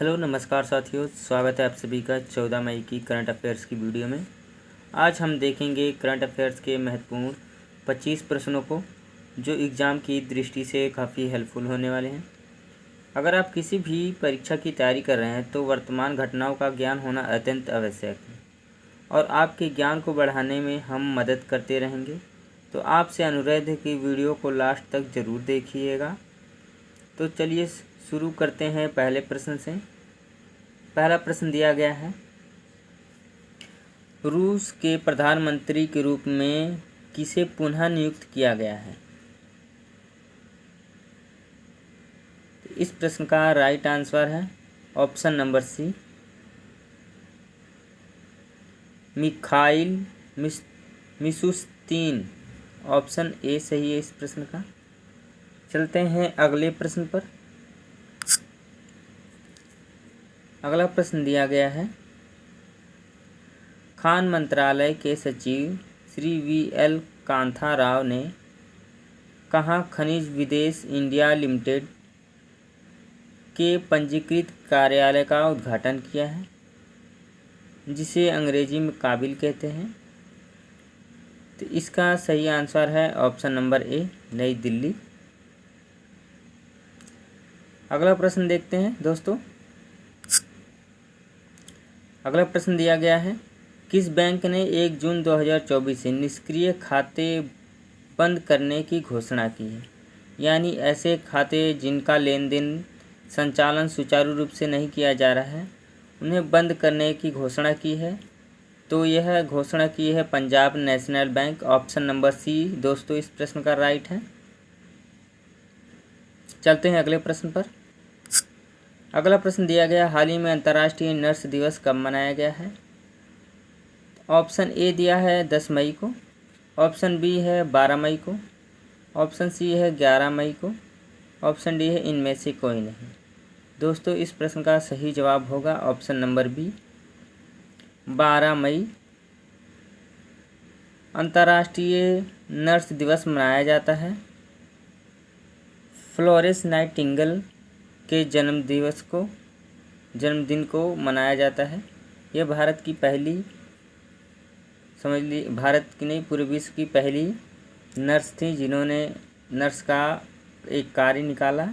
Hello नमस्कार साथियों, स्वागत है आप सभी का 14 मई की करंट अफेयर्स की वीडियो में। आज हम देखेंगे करंट अफेयर्स के महत्वपूर्ण 25 प्रश्नों को, जो एग्ज़ाम की दृष्टि से काफ़ी हेल्पफुल होने वाले हैं। अगर आप किसी भी परीक्षा की तैयारी कर रहे हैं तो वर्तमान घटनाओं का ज्ञान होना अत्यंत आवश्यक है और आपके ज्ञान को बढ़ाने में हम मदद करते रहेंगे। तो आपसे अनुरोध है कि वीडियो को लास्ट तक ज़रूर देखिएगा। तो चलिए शुरू करते हैं पहले प्रश्न से। पहला प्रश्न दिया गया है, रूस के प्रधानमंत्री के रूप में किसे पुनः नियुक्त किया गया है? इस प्रश्न का राइट आंसर है option number C, Mikhail Mishustin. Option A सही है इस प्रश्न का। चलते हैं अगले प्रश्न पर। अगला प्रश्न दिया गया है, खान मंत्रालय के सचिव श्री वी.एल. कांथा राव ने कहाँ खनिज विदेश इंडिया लिमिटेड के पंजीकृत कार्यालय का उद्घाटन किया है, जिसे अंग्रेजी में काबिल कहते हैं? तो इसका सही आंसर है ऑप्शन नंबर ए, नई दिल्ली। अगला प्रश्न देखते हैं दोस्तों। अगला प्रश्न दिया गया है, किस बैंक ने 1 जून 2024 से निष्क्रिय खाते बंद करने की घोषणा की है? यानी ऐसे खाते जिनका लेन देन संचालन सुचारू रूप से नहीं किया जा रहा है, उन्हें बंद करने की घोषणा की है। तो यह घोषणा की है Punjab National Bank. Option number C दोस्तों इस प्रश्न का राइट है। चलते हैं अगले प्रश्न पर। अगला प्रश्न दिया गया, हाल ही में अंतर्राष्ट्रीय नर्स दिवस कब मनाया गया है? ऑप्शन ए दिया है 10 मई को, ऑप्शन बी है 12 मई को, ऑप्शन सी है 11 मई को, ऑप्शन डी है इनमें से कोई नहीं। दोस्तों इस प्रश्न का सही जवाब होगा ऑप्शन नंबर बी, 12 मई अंतर्राष्ट्रीय नर्स दिवस मनाया जाता है। फ्लोरेंस नाइटिंगेल के जन्मदिन को मनाया जाता है। यह भारत की पहली, समझ ली, भारत की नहीं पूरे विश्व की पहली नर्स थी जिन्होंने नर्स का एक कार्य निकाला।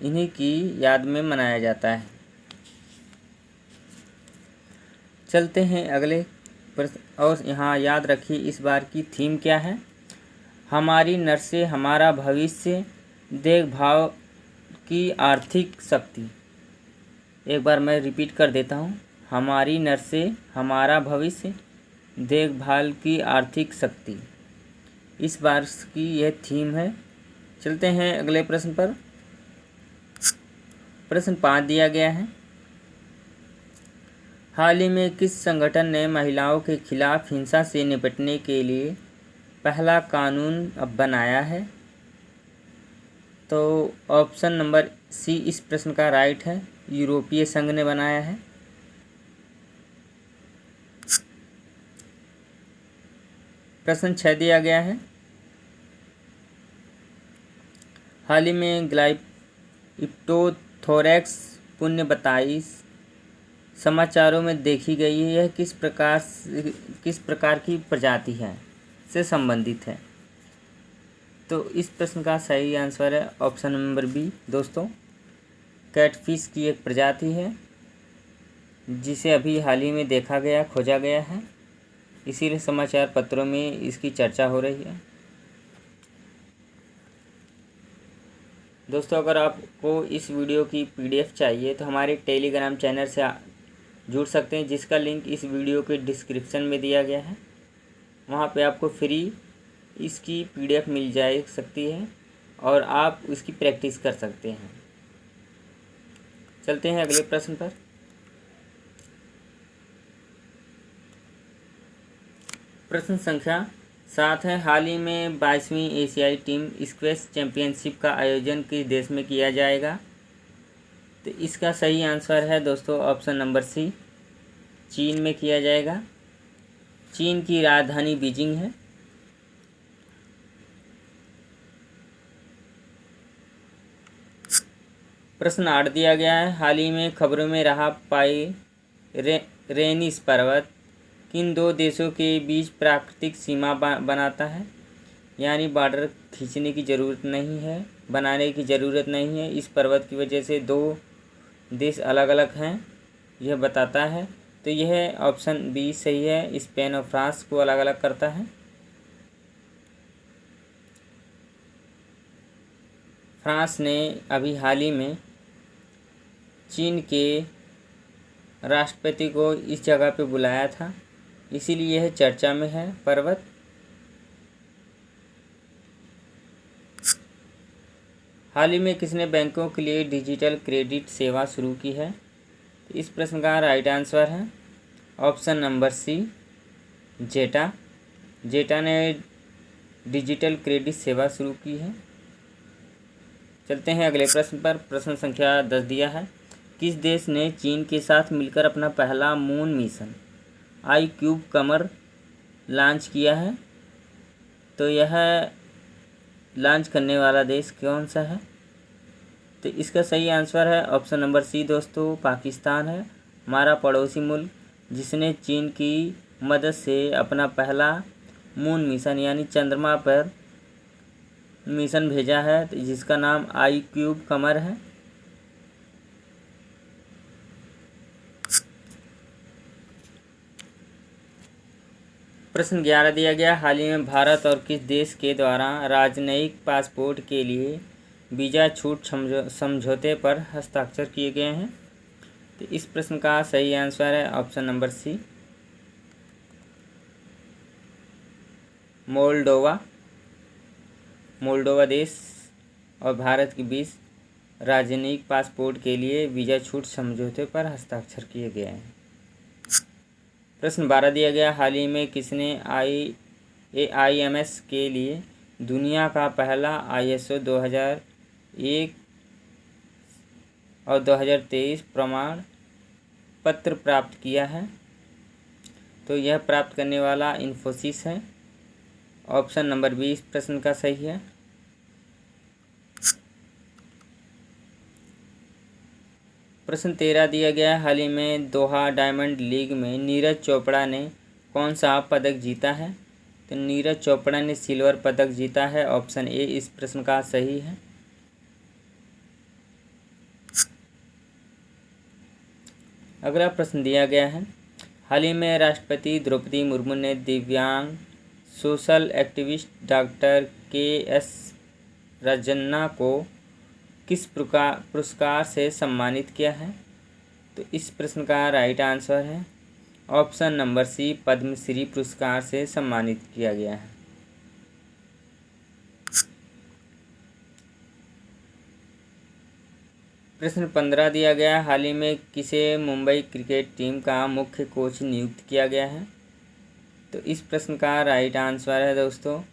इन्हीं की याद में मनाया जाता है। चलते हैं अगले प्रश्न। और यहाँ याद रखिए इस बार की थीम क्या है, हमारी नर्सें हमारा भविष्य, देखभाल की आर्थिक शक्ति। एक बार मैं रिपीट कर देता हूँ, हमारी नर्सें हमारा भविष्य, देखभाल की आर्थिक शक्ति। इस बार की यह थीम है। चलते हैं अगले प्रश्न पर। प्रश्न 5 दिया गया है, हाल ही में किस संगठन ने महिलाओं के खिलाफ हिंसा से निपटने के लिए पहला कानून अब बनाया है? तो ऑप्शन नंबर सी इस प्रश्न का राइट है, यूरोपीय संघ ने बनाया है। प्रश्न 6 दिया गया है, हाल ही में ग्लाइप्टोथोरैक्स पुण्य बताई समाचारों में देखी गई है, यह किस प्रकार की प्रजाति है से संबंधित है? तो इस प्रश्न का सही आंसर है ऑप्शन नंबर बी दोस्तों, कैटफिश की एक प्रजाति है जिसे अभी हाल ही में देखा गया, खोजा गया है, इसीलिए समाचार पत्रों में इसकी चर्चा हो रही है। दोस्तों अगर आपको इस वीडियो की पीडीएफ चाहिए तो हमारे टेलीग्राम चैनल से जुड़ सकते हैं, जिसका लिंक इस वीडियो के डिस्क्रिप्शन में दिया गया है। वहाँ पे आपको फ्री इसकी पीडीएफ मिल सकती है और आप इसकी प्रैक्टिस कर सकते हैं। चलते हैं अगले प्रश्न पर। प्रश्न संख्या 7 है, हाल ही में 22वीं एशियाई टीम स्क्वैश चैंपियनशिप का आयोजन किस देश में किया जाएगा? तो इसका सही आंसर है दोस्तों ऑप्शन नंबर सी, चीन में किया जाएगा। चीन की राजधानी बीजिंग है। प्रश्न 8 दिया गया है, हाल ही में खबरों में रहा रेनिस पर्वत किन दो देशों के बीच प्राकृतिक सीमा बनाता है। यानी बॉर्डर खींचने की ज़रूरत नहीं है, बनाने की ज़रूरत नहीं है। इस पर्वत की वजह से दो देश अलग अलग हैं, यह बताता है। तो यह ऑप्शन बी सही है, स्पेन और फ्रांस को अलग अलग करता है। फ्रांस ने अभी हाल ही में चीन के राष्ट्रपति को इस जगह पे बुलाया था, इसीलिए यह चर्चा में है पर्वत। हाल ही में किसने बैंकों के लिए डिजिटल क्रेडिट सेवा शुरू की है। तो इस प्रश्न का राइट आंसर है ऑप्शन नंबर सी, जेटा। जेटा ने डिजिटल क्रेडिट सेवा शुरू की है। चलते हैं अगले प्रश्न पर। प्रश्न संख्या 10 दिया है, किस देश ने चीन के साथ मिलकर अपना पहला मून मिशन iCube कमर लॉन्च किया है। तो यह लॉन्च करने वाला देश कौन सा है। तो इसका सही आंसर है ऑप्शन नंबर सी दोस्तों, पाकिस्तान है, हमारा पड़ोसी मुल्क, जिसने चीन की मदद से अपना पहला मून मिशन यानी चंद्रमा पर मिशन भेजा है, जिसका नाम iCube कमर है। प्रश्न 11 दिया गया, हाल ही में भारत और किस देश के द्वारा राजनयिक पासपोर्ट के लिए वीज़ा छूट समझौते पर हस्ताक्षर किए गए हैं। तो इस प्रश्न का सही आंसर है option number C, Moldova. Moldova देश और भारत के बीच राजनयिक पासपोर्ट के लिए वीज़ा छूट समझौते पर हस्ताक्षर किए गए हैं। प्रश्न 12 दिया गया, हाल ही में किसने AIMS के लिए दुनिया का पहला ISO 2001 और 2023 प्रमाण पत्र प्राप्त किया है। तो यह प्राप्त करने वाला इन्फोसिस है, ऑप्शन नंबर 20 प्रश्न का सही है। प्रश्न 13 दिया गया, हाल ही में दोहा डायमंड लीग में नीरज चोपड़ा ने कौन सा पदक जीता है। तो नीरज चोपड़ा ने सिल्वर पदक जीता है, ऑप्शन ए इस प्रश्न का सही है। अगला प्रश्न दिया गया है, हाल ही में राष्ट्रपति द्रौपदी मुर्मू ने दिव्यांग social activist doctor KS Rajanna को किस पुरस्कार से सम्मानित किया है। तो इस प्रश्न का राइट आंसर है ऑप्शन नंबर सी, पद्मश्री पुरस्कार से सम्मानित किया गया है। प्रश्न 15 दिया गया, हाल ही में किसे मुंबई क्रिकेट टीम का मुख्य कोच नियुक्त किया गया है। तो इस प्रश्न का राइट आंसर है दोस्तों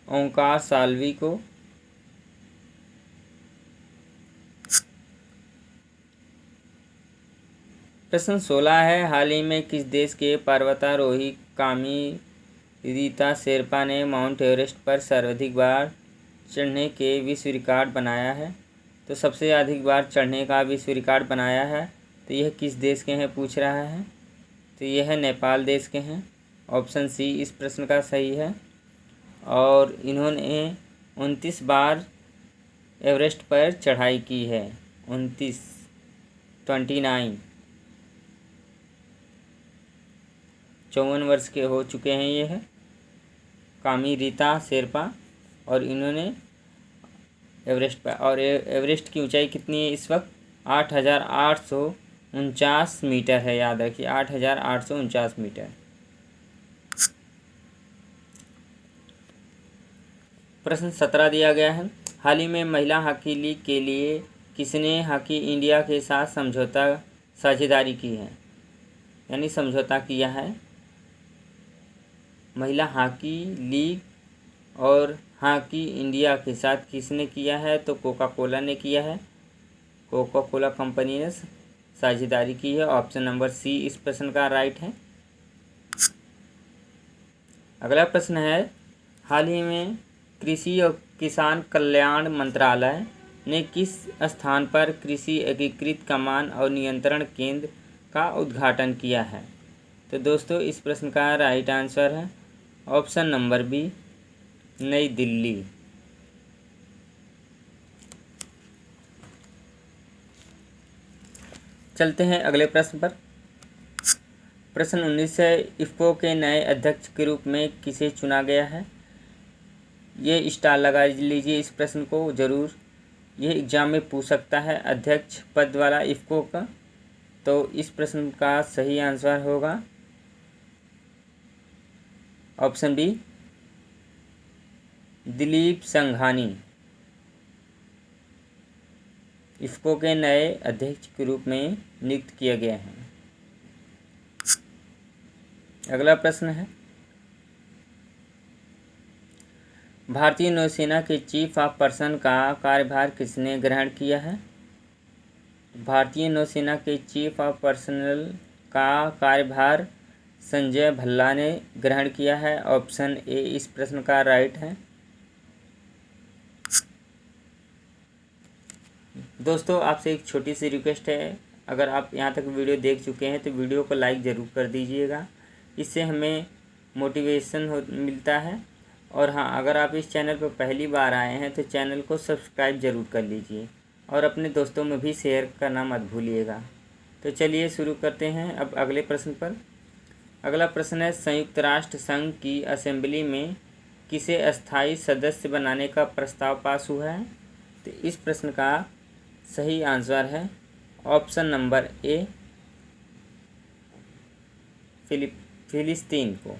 ओंकार साल्वी को। प्रश्न 16 है, हाल ही में किस देश के पर्वतारोही कामी रीता शेरपा ने माउंट एवरेस्ट पर सर्वाधिक बार चढ़ने के विश्व रिकॉर्ड बनाया है। तो सबसे अधिक बार चढ़ने का विश्व रिकॉर्ड बनाया है, तो यह किस देश के हैं पूछ रहा है। तो यह नेपाल देश के हैं, ऑप्शन सी इस प्रश्न का सही है। और इन्होंने 29 बार एवरेस्ट पर चढ़ाई की है, 29 54 वर्ष के हो चुके हैं ये है कामी रीता शेरपा। और इन्होंने एवरेस्ट पर, और एवरेस्ट की ऊंचाई कितनी है इस वक्त 8,849 मीटर है, याद रखिए 8,849 मीटर। प्रश्न 17 दिया गया है, हाल ही में महिला हॉकी लीग के लिए किसने हॉकी इंडिया के साथ साझेदारी की है, यानी समझौता किया है। महिला हॉकी लीग और हॉकी इंडिया के साथ किसने किया है। तो कोका कोला ने किया है, कोका कोला कंपनी ने साझेदारी की है, ऑप्शन नंबर सी इस प्रश्न का राइट है। अगला प्रश्न है, हाल ही में कृषि और किसान कल्याण मंत्रालय ने किस स्थान पर कृषि एकीकृत कमान और नियंत्रण केंद्र का उद्घाटन किया है? तो दोस्तों इस प्रश्न का राइट आंसर है ऑप्शन नंबर बी, नई दिल्ली। चलते हैं अगले प्रश्न पर। प्रश्न 19 है, इफ़को के नए अध्यक्ष के रूप में किसे चुना गया है? ये स्टार लगा लीजिए इस प्रश्न को ज़रूर, ये एग्जाम में पूछ सकता है अध्यक्ष पद वाला इफ़को का। तो इस प्रश्न का सही आंसर होगा ऑप्शन बी, दिलीप संघानी। इफ़को के नए अध्यक्ष के रूप में नियुक्त किया गया है। अगला प्रश्न है, भारतीय नौसेना के चीफ ऑफ पर्सन का कार्यभार किसने ग्रहण किया है? भारतीय नौसेना के चीफ ऑफ पर्सनल का कार्यभार संजय भल्ला ने ग्रहण किया है। ऑप्शन ए इस प्रश्न का राइट है। दोस्तों आपसे एक छोटी सी रिक्वेस्ट है, अगर आप यहाँ तक वीडियो देख चुके हैं तो वीडियो को लाइक ज़रूर कर दीजिएगा, इससे हमें मोटिवेशन मिलता है। और हाँ, अगर आप इस चैनल पर पहली बार आए हैं तो चैनल को सब्सक्राइब ज़रूर कर लीजिए और अपने दोस्तों में भी शेयर करना मत भूलिएगा। तो चलिए शुरू करते हैं अब अगले प्रश्न पर। अगला प्रश्न है, संयुक्त राष्ट्र संघ की असेंबली में किसे अस्थायी सदस्य बनाने का प्रस्ताव पास हुआ है? तो इस प्रश्न का सही आंसर है ऑप्शन नंबर ए, फिलिस्तीन को।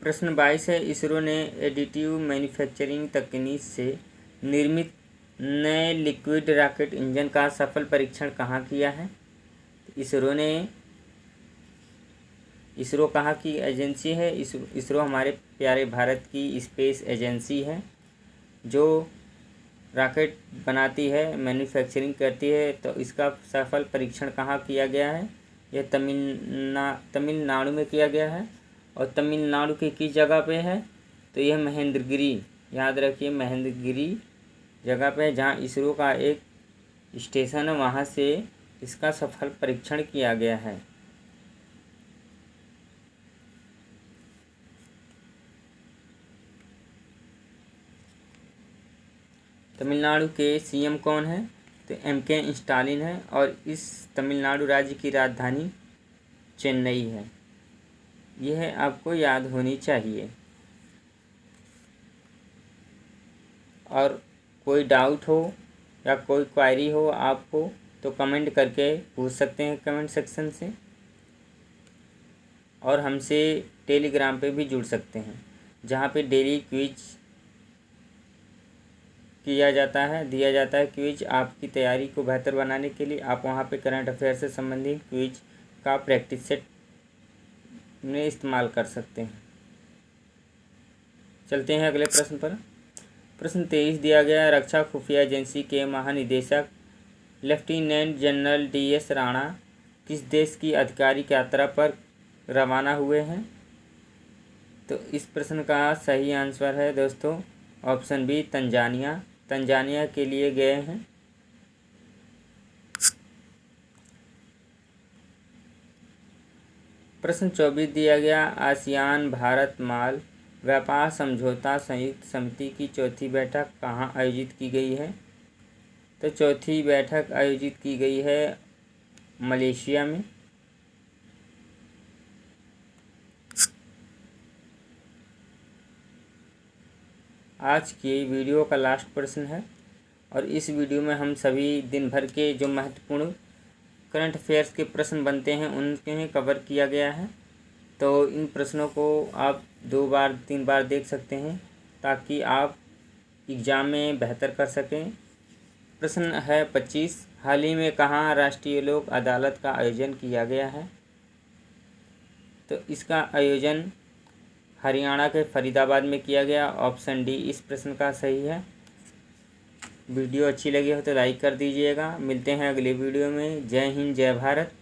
प्रश्न 22 है, इसरो ने एडिटिव मैन्युफैक्चरिंग तकनीक से निर्मित नए लिक्विड रॉकेट इंजन का सफल परीक्षण कहाँ किया है? इसरो कहाँ की एजेंसी है? इसरो हमारे प्यारे भारत की स्पेस एजेंसी है जो रॉकेट बनाती है, मैन्युफैक्चरिंग करती है। तो इसका सफल परीक्षण कहाँ किया गया है? यह तमिलनाडु में किया गया है। और तमिलनाडु की किस जगह पे है? तो यह महेंद्रगिरी, याद रखिए महेंद्रगिरी जगह पे है, जहाँ इसरो का एक स्टेशन है, वहाँ से इसका सफल परीक्षण किया गया है। तमिलनाडु के सीएम कौन है? तो M.K. स्टालिन है और इस तमिलनाडु राज्य की राजधानी चेन्नई है। यह आपको याद होनी चाहिए। और कोई डाउट हो या कोई क्वायरी हो आपको तो कमेंट करके पूछ सकते हैं कमेंट सेक्शन से, और हमसे टेलीग्राम पे भी जुड़ सकते हैं जहाँ पे डेली क्विज दिया जाता है क्विज। आपकी तैयारी को बेहतर बनाने के लिए आप वहाँ पे करंट अफेयर से संबंधित क्विज का प्रैक्टिस सेट में इस्तेमाल कर सकते हैं। चलते हैं अगले प्रश्न पर। प्रश्न 23 दिया गया, रक्षा खुफिया एजेंसी के महानिदेशक लेफ्टिनेंट जनरल DS राणा किस देश की आधिकारिक यात्रा पर रवाना हुए हैं? तो इस प्रश्न का सही आंसर है दोस्तों ऑप्शन बी, तंजानिया के लिए गए हैं। प्रश्न 24 दिया गया, आसियान भारत माल व्यापार समझौता संयुक्त समिति की चौथी बैठक कहाँ आयोजित की गई है? तो चौथी बैठक आयोजित की गई है मलेशिया में। आज की वीडियो का लास्ट प्रश्न है और इस वीडियो में हम सभी दिन भर के जो महत्वपूर्ण करंट अफेयर्स के प्रश्न बनते हैं उनके कवर किया गया है। तो इन प्रश्नों को आप 2 बार 3 बार देख सकते हैं ताकि आप एग्ज़ाम में बेहतर कर सकें। प्रश्न है 25, हाल ही में कहाँ राष्ट्रीय लोक अदालत का आयोजन किया गया है? तो इसका आयोजन हरियाणा के फरीदाबाद में किया गया। ऑप्शन डी इस प्रश्न का सही है। वीडियो अच्छी लगी हो तो लाइक कर दीजिएगा। मिलते हैं अगले वीडियो में। जय हिंद, जय भारत।